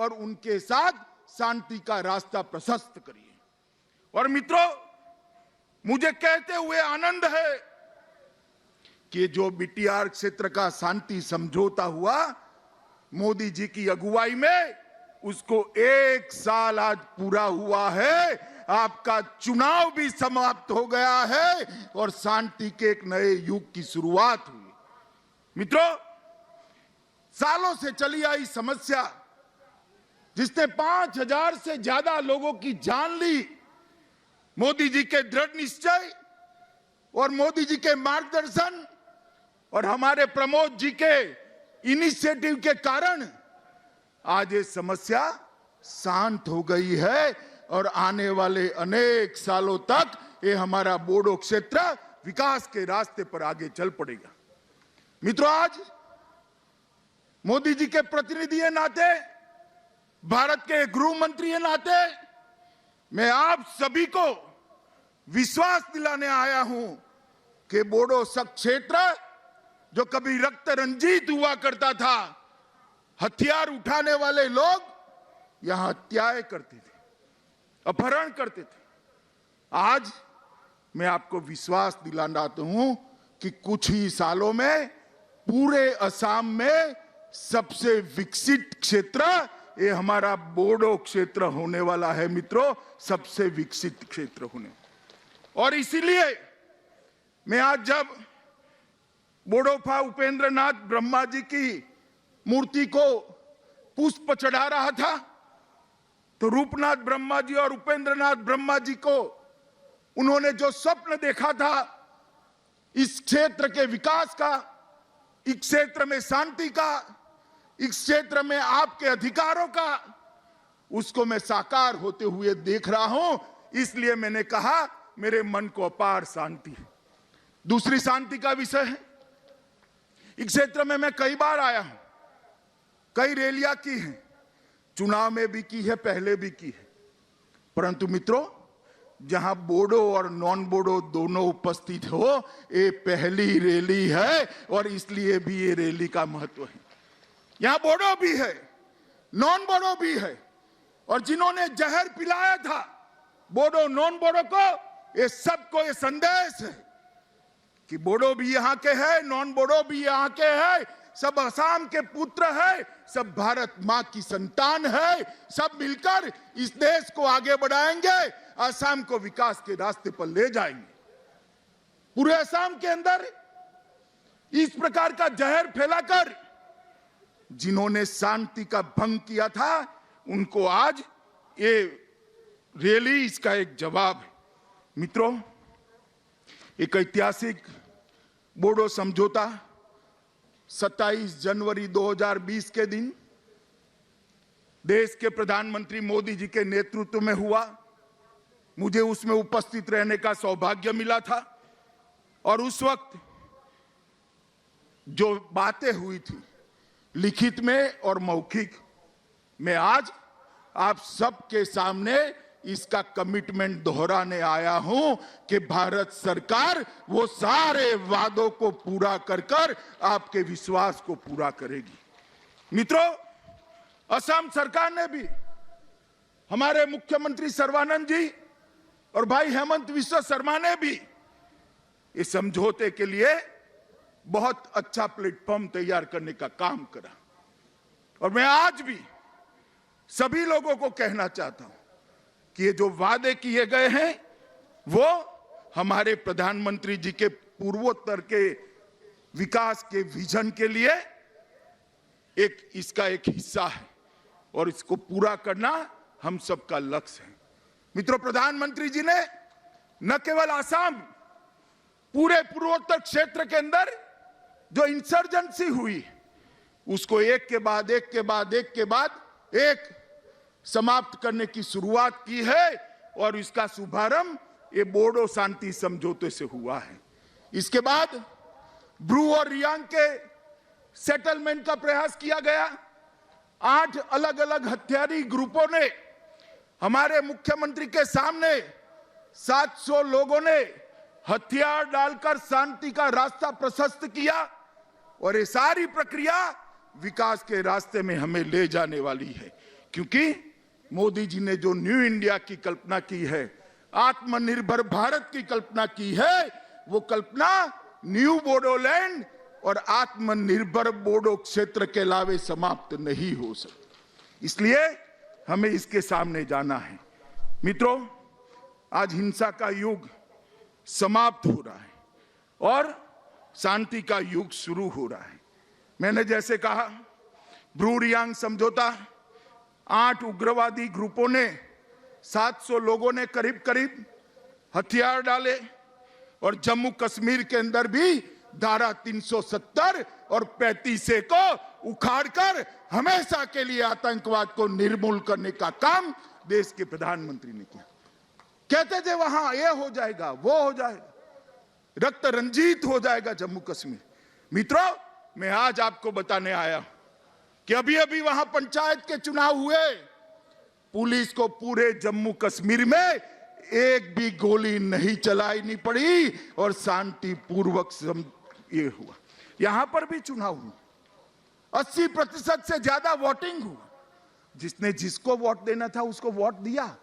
और उनके साथ शांति का रास्ता प्रशस्त करिए। और मित्रों, मुझे कहते हुए आनंद है कि जो बीटीआर क्षेत्र का शांति समझौता हुआ मोदी जी की अगुवाई में, उसको 1 साल आज पूरा हुआ है। आपका चुनाव भी समाप्त हो गया है और शांति के एक नए युग की शुरुआत हुई। मित्रों, सालों से चली आई समस्या जिसने 5000 से ज्यादा लोगों की जान ली, मोदी जी के दृढ़ निश्चय और मोदी जी के मार्गदर्शन और हमारे प्रमोद जी के इनिशिएटिव के कारण आज ये समस्या शांत हो गई है और आने वाले अनेक सालों तक ये हमारा बोडो क्षेत्र विकास के रास्ते पर आगे चल पड़ेगा। मित्रों, आज मोदी जी के प्रतिनिधि के नाते, भारत के गृह मंत्री के नाते मैं आप सभी को विश्वास दिलाने आया हूं कि बोडो क्षेत्र जो कभी रक्त रंजित हुआ करता था, हथियार उठाने वाले लोग यहां हत्याएं करते थे, अपहरण करते थे, आज मैं आपको विश्वास दिलाना हूं कि कुछ ही सालों में पूरे असम में सबसे विकसित क्षेत्र ये हमारा बोडो क्षेत्र होने वाला है। मित्रों, सबसे विकसित क्षेत्र होने, और इसीलिए मैं आज जब बोडोफा उपेंद्र नाथ ब्रह्मा जी की मूर्ति को पुष्प चढ़ा रहा था, तो रूपनाथ ब्रह्मा जी और उपेंद्र नाथ ब्रह्मा जी को उन्होंने जो स्वप्न देखा था इस क्षेत्र के विकास का, इस क्षेत्र में शांति का, इस क्षेत्र में आपके अधिकारों का, उसको मैं साकार होते हुए देख रहा हूं। इसलिए मैंने कहा मेरे मन को अपार शांति है। दूसरी शांति का विषय है, इस क्षेत्र में मैं कई बार आया हूं, कई रैलियां की हैं, चुनाव में भी की है, पहले भी की है, परंतु मित्रों, जहां बोडो और नॉन बोडो दोनों उपस्थित हो, ये पहली रैली है और इसलिए भी ये रैली का महत्व है। यहां बोडो भी है, नॉन बोडो भी है, और जिन्होंने जहर पिलाया था बोडो नॉन बोडो को, ये सबको ये संदेश है कि बोडो भी यहां के हैं, नॉन बोडो भी यहां के हैं, सब असम के पुत्र है, सब भारत मां की संतान है, सब मिलकर इस देश को आगे बढ़ाएंगे, असम को विकास के रास्ते पर ले जाएंगे। पूरे असम के अंदर इस प्रकार का जहर फैलाकर जिन्होंने शांति का भंग किया था, उनको आज ये रैली इसका एक जवाब है। मित्रों, एक ऐतिहासिक बोडो समझौता 27 जनवरी 2020 के दिन देश के प्रधानमंत्री मोदी जी के नेतृत्व में हुआ। मुझे उसमें उपस्थित रहने का सौभाग्य मिला था और उस वक्त जो बातें हुई थी लिखित में और मौखिक, मैं आज आप सबके सामने इसका कमिटमेंट दोहराने आया हूं कि भारत सरकार वो सारे वादों को पूरा कर कर आपके विश्वास को पूरा करेगी। मित्रों, असम सरकार ने भी, हमारे मुख्यमंत्री सर्बानंद जी और भाई हेमंत विश्व शर्मा ने भी इस समझौते के लिए बहुत अच्छा प्लेटफॉर्म तैयार करने का काम करा। और मैं आज भी सभी लोगों को कहना चाहता हूं कि ये जो वादे किए गए हैं वो हमारे प्रधानमंत्री जी के पूर्वोत्तर के विकास के विजन के लिए इसका एक हिस्सा है और इसको पूरा करना हम सबका लक्ष्य है। मित्रों, प्रधानमंत्री जी ने न केवल असम, पूरे पूर्वोत्तर क्षेत्र के अंदर जो इंसर्जेंसी हुई उसको एक के बाद एक समाप्त करने की शुरुआत की है और इसका शुभारंभ ये बोडो शांति समझौते से हुआ है। इसके बाद ब्रू और रियांग के सेटलमेंट का प्रयास किया गया। 8 अलग अलग हथियारी ग्रुपों ने हमारे मुख्यमंत्री के सामने 700 लोगों ने हथियार डालकर शांति का रास्ता प्रशस्त किया और ये सारी प्रक्रिया विकास के रास्ते में हमें ले जाने वाली है। क्योंकि मोदी जी ने जो न्यू इंडिया की कल्पना की है, आत्मनिर्भर भारत की कल्पना की है, वो कल्पना न्यू बोडोलैंड और आत्मनिर्भर बोडो क्षेत्र के अलावे समाप्त नहीं हो सकती। इसलिए हमें इसके सामने जाना है। मित्रों, आज हिंसा का युग समाप्त हो रहा है और शांति का युग शुरू हो रहा है। मैंने जैसे कहा, ब्रू रियांग समझौता, 8 उग्रवादी ग्रुपों ने 700 लोगों ने करीब करीब हथियार डाले और जम्मू कश्मीर के अंदर भी धारा 370 और 35A को उखाड़कर हमेशा के लिए आतंकवाद को निर्मूल करने का काम देश के प्रधानमंत्री ने किया। कहते थे वहां ये हो जाएगा, वो हो जाएगा, रक्त रंजित हो जाएगा जम्मू कश्मीर। मित्रों, मैं आज आपको बताने आया कि अभी अभी वहां पंचायत के चुनाव हुए, पुलिस को पूरे जम्मू कश्मीर में एक भी गोली नहीं चलानी पड़ी और शांतिपूर्वक ये हुआ। यहां पर भी चुनाव हुआ, 80% से ज्यादा वोटिंग हुआ। जिसने जिसको वोट देना था उसको वोट दिया,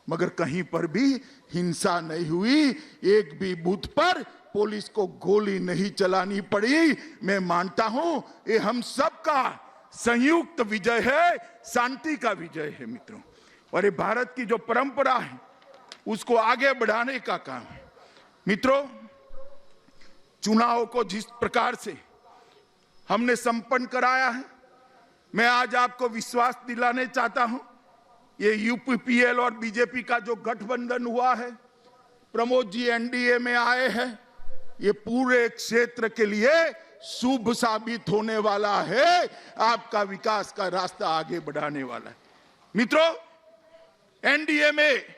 मगर कहीं पर भी हिंसा नहीं हुई, एक भी बूथ पर पुलिस को गोली नहीं चलानी पड़ी। मैं मानता हूं ये हम सबका संयुक्त विजय है, शांति का विजय है मित्रों। और ये भारत की जो परंपरा है उसको आगे बढ़ाने का काम है। मित्रों, चुनाव को जिस प्रकार से हमने संपन्न कराया है, मैं आज आपको विश्वास दिलाने चाहता हूं, ये यूपीपीएल और बीजेपी का जो गठबंधन हुआ है, प्रमोद जी एनडीए में आए हैं, ये पूरे क्षेत्र के लिए शुभ साबित होने वाला है, आपका विकास का रास्ता आगे बढ़ाने वाला है। मित्रों, एनडीए में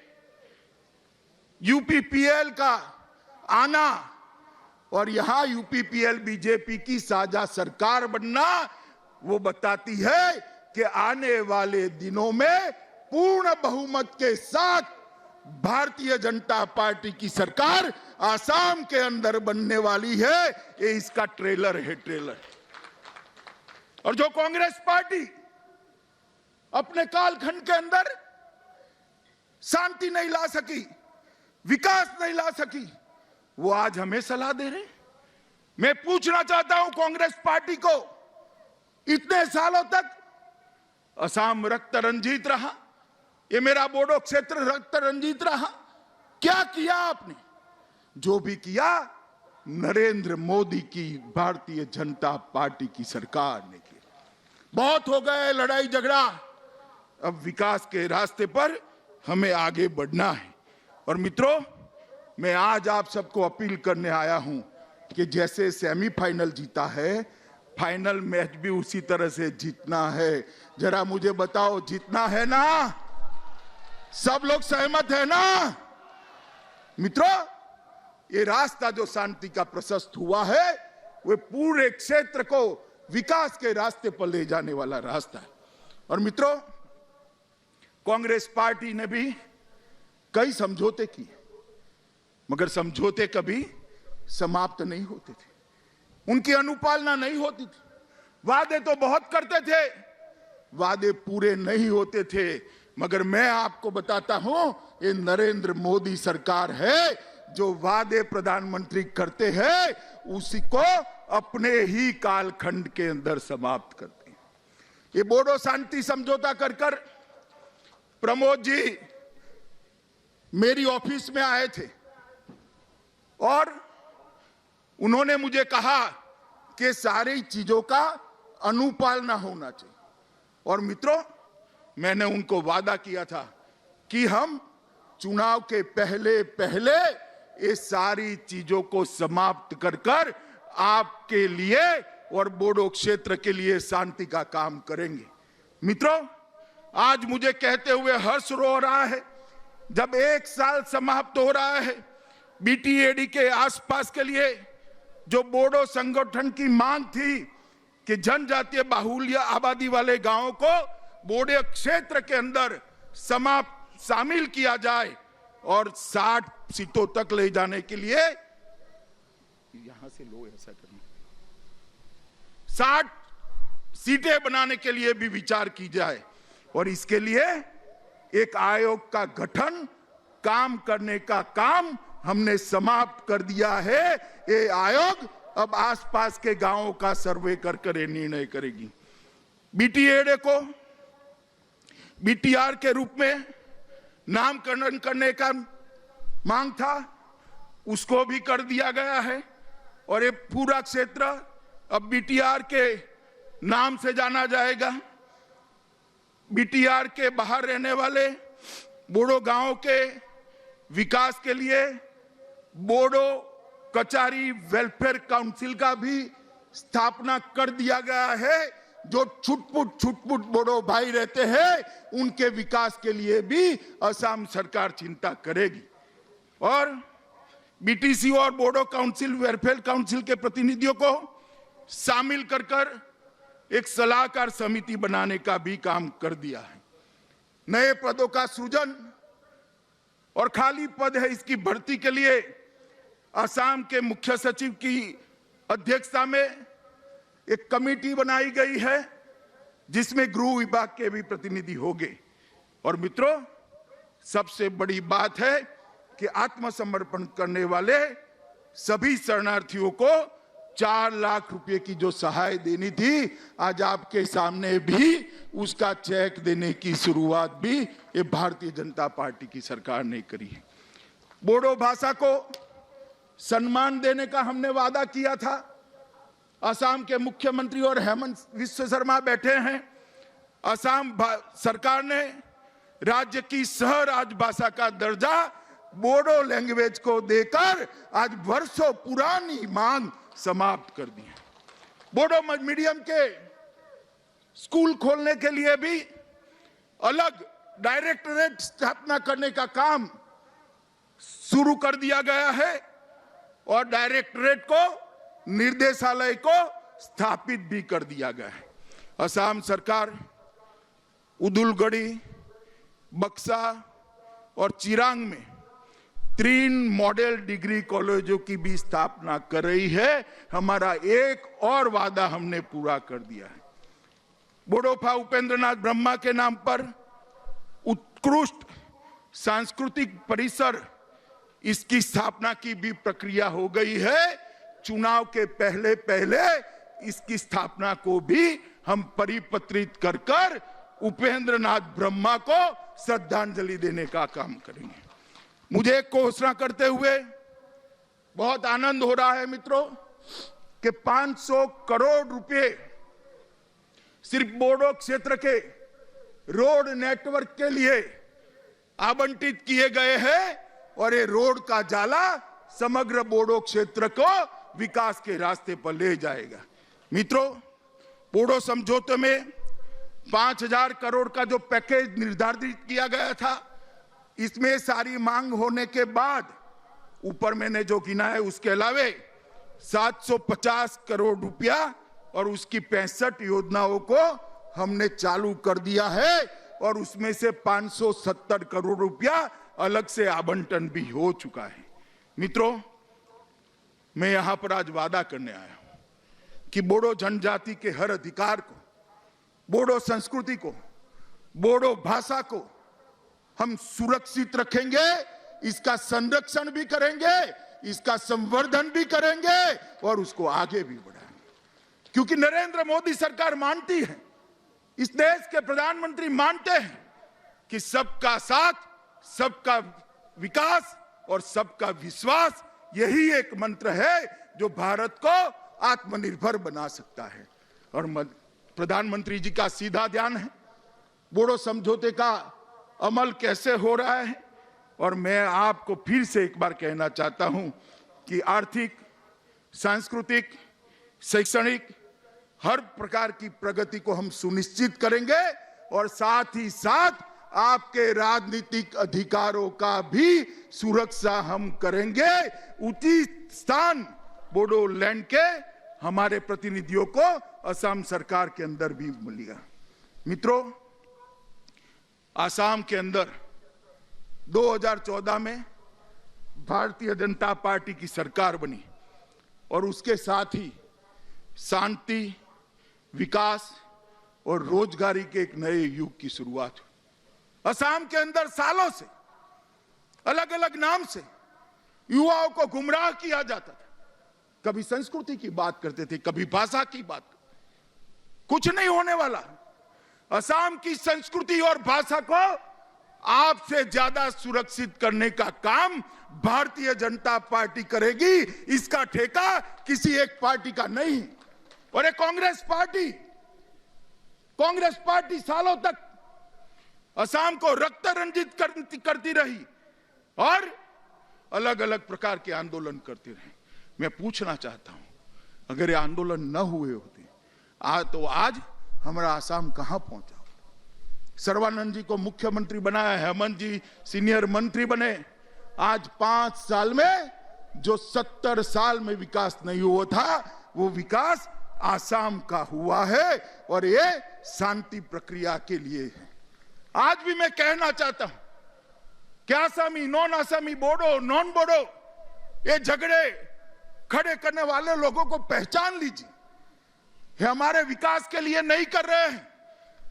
यूपीपीएल का आना और यहां यूपीपीएल बीजेपी की साझा सरकार बनना, वो बताती है कि आने वाले दिनों में पूर्ण बहुमत के साथ भारतीय जनता पार्टी की सरकार आसाम के अंदर बनने वाली है। ये इसका ट्रेलर है, ट्रेलर। और जो कांग्रेस पार्टी अपने कालखंड के अंदर शांति नहीं ला सकी, विकास नहीं ला सकी, वो आज हमें सलाह दे रहे। मैं पूछना चाहता हूं कांग्रेस पार्टी को, इतने सालों तक असम रक्त रंजित रहा, ये मेरा बोडो क्षेत्र रक्त रंजित रहा, क्या किया आपने? जो भी किया नरेंद्र मोदी की भारतीय जनता पार्टी की सरकार ने किया। बहुत हो गए लड़ाई झगड़ा, अब विकास के रास्ते पर हमें आगे बढ़ना है। और मित्रों, मैं आज आप सबको अपील करने आया हूं कि जैसे सेमीफाइनल जीता है, फाइनल मैच भी उसी तरह से जीतना है। जरा मुझे बताओ, जीतना है ना? सब लोग सहमत है ना? मित्रों, ये रास्ता जो शांति का प्रशस्त हुआ है, वो पूरे क्षेत्र को विकास के रास्ते पर ले जाने वाला रास्ता है। और मित्रों, कांग्रेस पार्टी ने भी कई समझौते किए, मगर समझौते कभी समाप्त नहीं होते थे, उनकी अनुपालना नहीं होती थी। वादे तो बहुत करते थे, वादे पूरे नहीं होते थे। मगर मैं आपको बताता हूं, ये नरेंद्र मोदी सरकार है जो वादे प्रधानमंत्री करते हैं उसी को अपने ही कालखंड के अंदर समाप्त करते हैं। ये बोडो शांति समझौता कर कर प्रमोद जी मेरी ऑफिस में आए थे और उन्होंने मुझे कहा कि सारी चीजों का अनुपालना होना चाहिए। और मित्रों, मैंने उनको वादा किया था कि हम चुनाव के पहले पहले ये सारी चीजों को समाप्त कर कर आपके लिए और बोडो क्षेत्र के लिए शांति का काम करेंगे। मित्रों, आज मुझे कहते हुए हर्ष हो रहा है, जब 1 साल समाप्त हो रहा है बीटीएडी के आसपास के लिए जो बोडो संगठन की मांग थी कि जनजातीय बाहुल्य आबादी वाले गांवों को बोडो क्षेत्र के अंदर शामिल किया जाए और 60 सीटों तक ले जाने के लिए, यहां से लो ऐसा करना, 60 सीटें बनाने के लिए भी विचार की जाए। और इसके लिए एक आयोग का गठन काम करने का काम हमने समाप्त कर दिया है। ये आयोग अब आसपास के गांवों का सर्वे कर निर्णय करेगी। बीटीएडए को बीटीआर के रूप में नामकरण करने का मांग था, उसको भी कर दिया गया है और ये पूरा क्षेत्र अब बीटीआर के नाम से जाना जाएगा। बीटीआर के बाहर रहने वाले बोडो गांवों के विकास के लिए बोडो कचारी वेलफेयर काउंसिल का भी स्थापना कर दिया गया है। जो छुटपुट बोडो भाई रहते हैं उनके विकास के लिए भी असम सरकार चिंता करेगी और बीटीसी और बोडो काउंसिल वेलफेयर काउंसिल के प्रतिनिधियों को शामिल कर एक सलाहकार समिति बनाने का भी काम कर दिया है। नए पदों का सृजन और खाली पद है इसकी भर्ती के लिए असम के मुख्य सचिव की अध्यक्षता में एक कमेटी बनाई गई है जिसमें गृह विभाग के भी प्रतिनिधि होंगे। और मित्रों, सबसे बड़ी बात है कि आत्मसमर्पण करने वाले सभी शरणार्थियों को 4 लाख रुपए की जो सहायता देनी थी, आज आपके सामने भी उसका चेक देने की शुरुआत भी ये भारतीय जनता पार्टी की सरकार ने करी है। बोडो भाषा को सम्मान देने का हमने वादा किया था। असम के मुख्यमंत्री और हेमंत विश्व शर्मा बैठे हैं। असम सरकार ने राज्य की सह राजभाषा का दर्जा बोडो लैंग्वेज को देकर आज वर्षों पुरानी मांग समाप्त कर दी है। बोडो मीडियम के स्कूल खोलने के लिए भी अलग डायरेक्टरेट स्थापना करने का काम शुरू कर दिया गया है और डायरेक्टरेट को निर्देशालय को स्थापित भी कर दिया गया है। असम सरकार उदुलगड़ी, बक्सा और चिरांग में 3 मॉडल डिग्री कॉलेजों की भी स्थापना कर रही है। हमारा एक और वादा हमने पूरा कर दिया है। बोडोफा उपेंद्रनाथ ब्रह्मा के नाम पर उत्कृष्ट सांस्कृतिक परिसर इसकी स्थापना की भी प्रक्रिया हो गई है। चुनाव के पहले इसकी स्थापना को भी हम परिपत्रित कर उपेंद्रनाथ ब्रह्मा को श्रद्धांजलि देने का काम करेंगे। मुझे घोषणा करते हुए बहुत आनंद हो रहा है मित्रों कि 500 करोड़ रुपए सिर्फ बोडो क्षेत्र के रोड नेटवर्क के लिए आवंटित किए गए हैं और ये रोड का जाला समग्र बोडो क्षेत्र को विकास के रास्ते पर ले जाएगा। मित्रों, बोडो समझौते में 5000 करोड़ का जो पैकेज निर्धारित किया गया था, इसमें सारी मांग होने के बाद ऊपर मैंने जो गिना है उसके अलावे 750 करोड़ रुपया और उसकी 65 योजनाओं को हमने चालू कर दिया है और उसमें से 570 करोड़ रुपया अलग से आवंटन भी हो चुका है। मित्रों, मैं यहां पर आज वादा करने आया हूं कि बोडो जनजाति के हर अधिकार को, बोडो संस्कृति को, बोडो भाषा को हम सुरक्षित रखेंगे, इसका संरक्षण भी करेंगे, इसका संवर्धन भी करेंगे और उसको आगे भी बढ़ाएंगे। क्योंकि नरेंद्र मोदी सरकार मानती है, इस देश के प्रधानमंत्री मानते हैं कि सबका साथ, सबका विकास और सबका विश्वास यही एक मंत्र है जो भारत को आत्मनिर्भर बना सकता है। और प्रधानमंत्री जी का सीधा ध्यान है बोडो समझौते का अमल कैसे हो रहा है। और मैं आपको फिर से एक बार कहना चाहता हूं कि आर्थिक, सांस्कृतिक, शैक्षणिक हर प्रकार की प्रगति को हम सुनिश्चित करेंगे और साथ ही साथ आपके राजनीतिक अधिकारों का भी सुरक्षा हम करेंगे। उचित स्थान बोडोलैंड के हमारे प्रतिनिधियों को असम सरकार के अंदर भी मिलेगा। मित्रों, असम के अंदर 2014 में भारतीय जनता पार्टी की सरकार बनी और उसके साथ ही शांति, विकास और रोजगारी के एक नए युग की शुरुआत हुई। असम के अंदर सालों से अलग अलग नाम से युवाओं को गुमराह किया जाता था। कभी संस्कृति की बात करते थे, कभी भाषा की बात। कुछ नहीं होने वाला। असम की संस्कृति और भाषा को आपसे ज्यादा सुरक्षित करने का काम भारतीय जनता पार्टी करेगी। इसका ठेका किसी एक पार्टी का नहीं। और ये कांग्रेस पार्टी सालों तक असम को रक्त रंजित करती रही और अलग अलग प्रकार के आंदोलन करती रही। मैं पूछना चाहता हूं, अगर ये आंदोलन न हुए होते तो आज हमारा असम कहां पहुंचा? सर्बानंद जी को मुख्यमंत्री बनाया, हेमंत जी सीनियर मंत्री बने। आज 5 साल में जो 70 साल में विकास नहीं हुआ था, वो विकास आसाम का हुआ है और ये शांति प्रक्रिया के लिए है। आज भी मैं कहना चाहता हूं कि आसामी, नॉन आसामी, बोडो, नॉन बोडो, ये झगड़े खड़े करने वाले लोगों को पहचान लीजिए। ये हमारे विकास के लिए नहीं कर रहे हैं,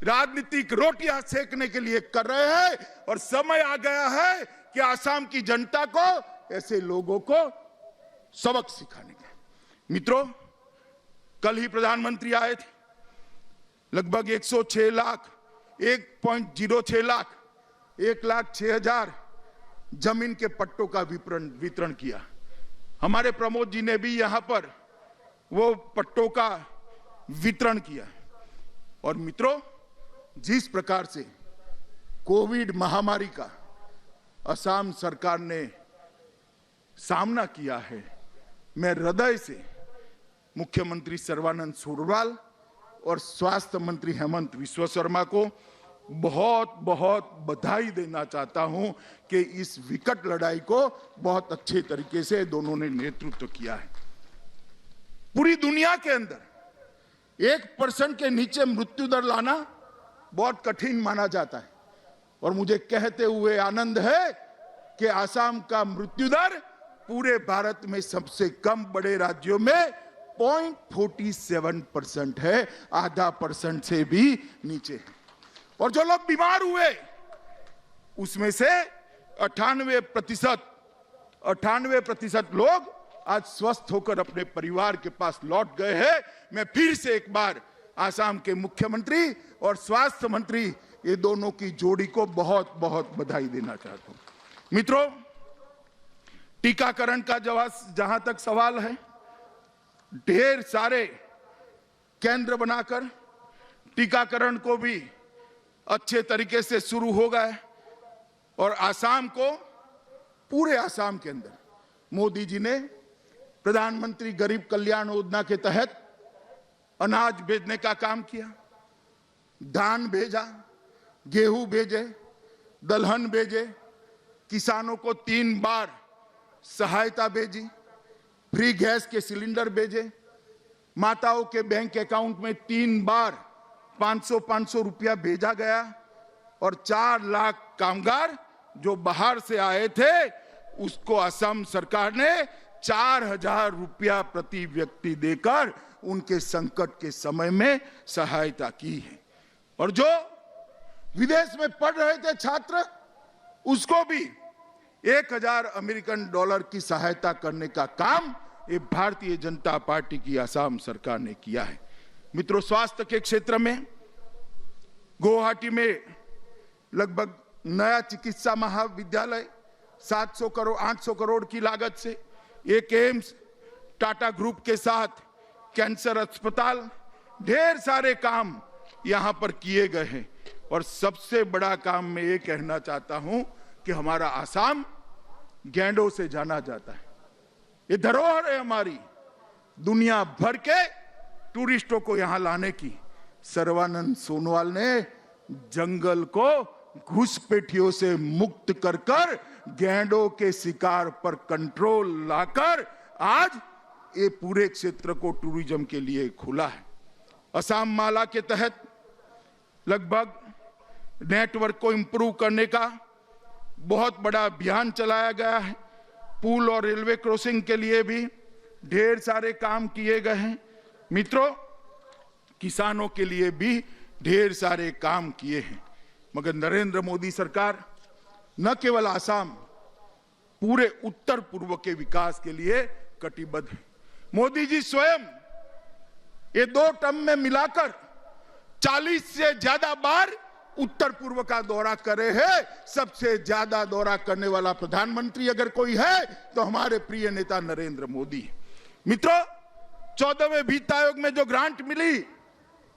राजनीतिक रोटियां सेकने के लिए कर रहे हैं। और समय आ गया है कि आसाम की जनता को ऐसे लोगों को सबक सिखाने का। मित्रों, कल ही प्रधानमंत्री आए थे। लगभग 106 लाख, 1.06 लाख, 1,06,000 जमीन के पट्टों का वितरण किया। हमारे प्रमोद जी ने भी यहां पर वो पट्टों का वितरण किया। और मित्रों, जिस प्रकार से कोविड महामारी का असम सरकार ने सामना किया है, मैं हृदय से मुख्यमंत्री सर्बानंद सोनोवाल और स्वास्थ्य मंत्री हेमंत विश्व शर्मा को बहुत बहुत बधाई देना चाहता हूं कि इस विकट लड़ाई को बहुत अच्छे तरीके से दोनों ने नेतृत्व किया है। पूरी दुनिया के अंदर 1% के नीचे मृत्यु दर लाना बहुत कठिन माना जाता है और मुझे कहते हुए आनंद है कि असम का मृत्यु दर पूरे भारत में सबसे कम बड़े राज्यों में 0.47% है, आधा % से भी नीचे है। और जो लोग बीमार हुए उसमें से 98% लोग आज स्वस्थ होकर अपने परिवार के पास लौट गए हैं। मैं फिर से एक बार आसाम के मुख्यमंत्री और स्वास्थ्य मंत्री, ये दोनों की जोड़ी को बहुत बहुत बधाई देना चाहता हूं। मित्रों, टीकाकरण का जहां तक सवाल है, ढेर सारे केंद्र बनाकर टीकाकरण को भी अच्छे तरीके से शुरू हो गए और आसाम को, पूरे आसाम के अंदर मोदी जी ने प्रधानमंत्री गरीब कल्याण योजना के तहत अनाज भेजने का काम किया। धान भेजा, गेहूं भेजे, दलहन भेजे, किसानों को 3 बार सहायता भेजी, फ्री गैस के सिलेंडर भेजे, माताओं के बैंक अकाउंट में 3 बार 500 रुपया भेजा गया और 4 लाख कामगार जो बाहर से आए थे उसको असम सरकार ने 4,000 रुपया प्रति व्यक्ति देकर उनके संकट के समय में सहायता की है। और जो विदेश में पढ़ रहे थे छात्र, उसको भी 1,000 अमेरिकन डॉलर की सहायता करने का काम ये भारतीय जनता पार्टी की असम सरकार ने किया है। मित्रों, स्वास्थ्य के क्षेत्र में गुवाहाटी में लगभग नया चिकित्सा महाविद्यालय 800 करोड़ की लागत से, एक एम्स, टाटा ग्रुप के साथ कैंसर अस्पताल, ढेर सारे काम यहां पर किए गए हैं। और सबसे बड़ा काम मैं ये कहना चाहता हूं कि हमारा आसाम गैंडों से जाना जाता है। ये धरोहर है हमारी, दुनिया भर के टूरिस्टों को यहां लाने की। सर्बानंद सोनोवाल ने जंगल को घुसपैठियों से मुक्त कर गैंडों के शिकार पर कंट्रोल लाकर आज ये पूरे क्षेत्र को टूरिज्म के लिए खुला है। असम माला के तहत लगभग नेटवर्क को इंप्रूव करने का बहुत बड़ा अभियान चलाया गया है। पुल और रेलवे क्रॉसिंग के लिए भी ढेर सारे काम किए गए हैं। मित्रों, किसानों के लिए भी ढेर सारे काम किए हैं, मगर नरेंद्र मोदी सरकार न केवल आसाम, पूरे उत्तर पूर्व के विकास के लिए कटिबद्ध है। मोदी जी स्वयं ये 2 टर्म में मिलाकर 40 से ज्यादा बार उत्तर पूर्व का दौरा करे हैं। सबसे ज्यादा दौरा करने वाला प्रधानमंत्री अगर कोई है तो हमारे प्रिय नेता नरेंद्र मोदी। मित्रों, 14वें वित्त आयोग में जो ग्रांट मिली,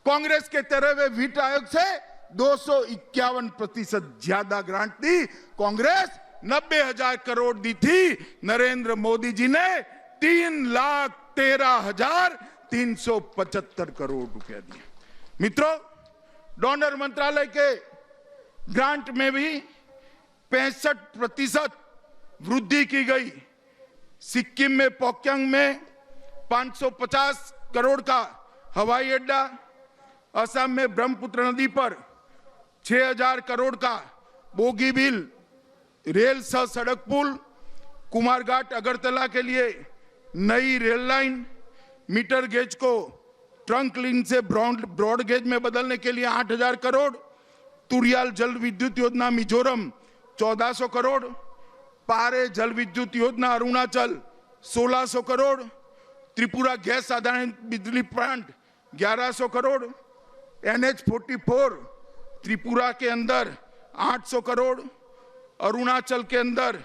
कांग्रेस के 13वें वित्त आयोग से 251% ज्यादा ग्रांट दी। कांग्रेस 90,000 करोड़ दी थी, नरेंद्र मोदी जी ने 3,13,375 करोड़ रुपया दिए। मित्रों, डोनर मंत्रालय के ग्रांट में भी 65% वृद्धि की गई। सिक्किम में पोक्यांग में 550 करोड़ का हवाई अड्डा, असम में ब्रह्मपुत्र नदी पर 6,000 करोड़ का बोगीबील रेल सह सड़क पुल, कुमारघाट अगरतला के लिए नई रेल लाइन, मीटर गेज को ट्रंक लाइन से ब्रॉड गेज में बदलने के लिए 8,000 करोड़, तुरियाल जल विद्युत योजना मिजोरम 1,400 करोड़, पारे जल विद्युत योजना अरुणाचल 1,600 करोड़, त्रिपुरा गैस आधारित बिजली प्लांट 1,100 करोड़, NH-44 त्रिपुरा के अंदर 800 करोड़, अरुणाचल के अंदर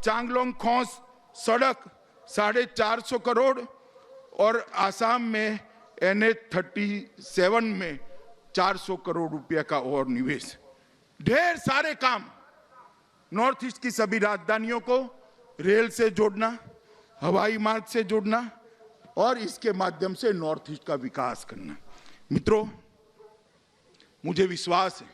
चांगलोंग खोंस सड़क 450 करोड़ और आसाम में NH-37 में 400 करोड़ रुपया का और निवेश। ढेर सारे काम। नॉर्थ ईस्ट की सभी राजधानियों को रेल से जोड़ना, हवाई मार्ग से जोड़ना और इसके माध्यम से नॉर्थ ईस्ट का विकास करना। मित्रों, मुझे विश्वास है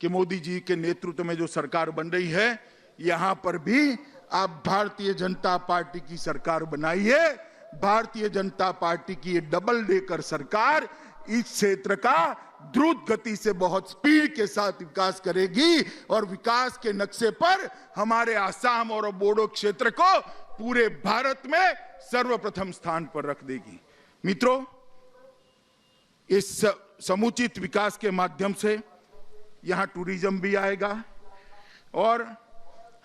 कि मोदी जी के नेतृत्व में जो सरकार बन रही है, यहां पर भी आप भारतीय जनता पार्टी की सरकार बनाइए। भारतीय जनता पार्टी की ये डबल डेकर सरकार इस क्षेत्र का द्रुत गति से बहुत स्पीड के साथ विकास करेगी और विकास के नक्शे पर हमारे आसाम और बोडो क्षेत्र को पूरे भारत में सर्वप्रथम स्थान पर रख देगी। मित्रों, इस समुचित विकास के माध्यम से यहां टूरिज्म भी आएगा और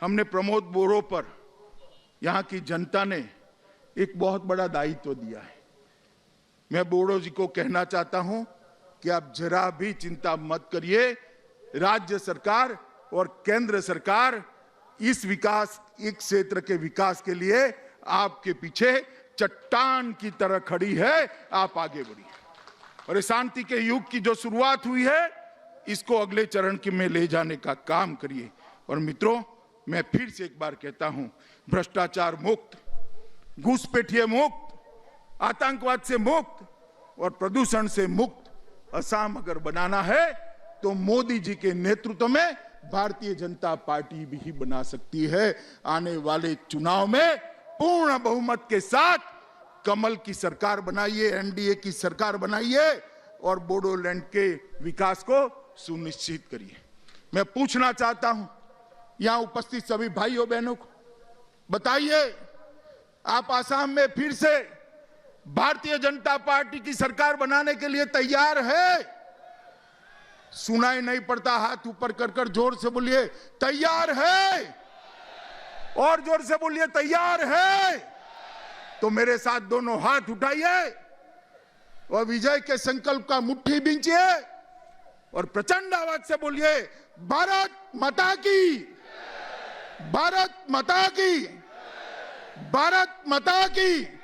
हमने प्रमोद बोरो पर यहां की जनता ने एक बहुत बड़ा दायित्व दिया है। मैं बोरो जी को कहना चाहता हूं कि आप जरा भी चिंता मत करिए, राज्य सरकार और केंद्र सरकार इस क्षेत्र के विकास के लिए आपके पीछे चट्टान की तरह खड़ी है। आप आगे बढ़िए और इस शांति के युग की जो शुरुआत हुई है, इसको अगले चरण में ले जाने का काम करिए। और मित्रों, मैं फिर से एक बार कहता हूं, भ्रष्टाचार मुक्त, घुसपैठिए मुक्त, आतंकवाद से मुक्त और प्रदूषण से मुक्त असम अगर बनाना है तो मोदी जी के नेतृत्व में भारतीय जनता पार्टी भी बना सकती है। आने वाले चुनाव में पूर्ण बहुमत के साथ कमल की सरकार बनाइए, एनडीए की सरकार बनाइए और बोडोलैंड के विकास को सुनिश्चित करिए। मैं पूछना चाहता हूं यहां उपस्थित सभी भाइयों बहनों को, बताइए, आप आसाम में फिर से भारतीय जनता पार्टी की सरकार बनाने के लिए तैयार है? सुनाई नहीं पड़ता, हाथ ऊपर कर कर जोर से बोलिए, तैयार है? और जोर से बोलिए, तैयार है? तो मेरे साथ दोनों हाथ उठाइए और विजय के संकल्प का मुट्ठी बींचिए और प्रचंड आवाज से बोलिए, भारत माता की, भारत माता की, भारत माता की।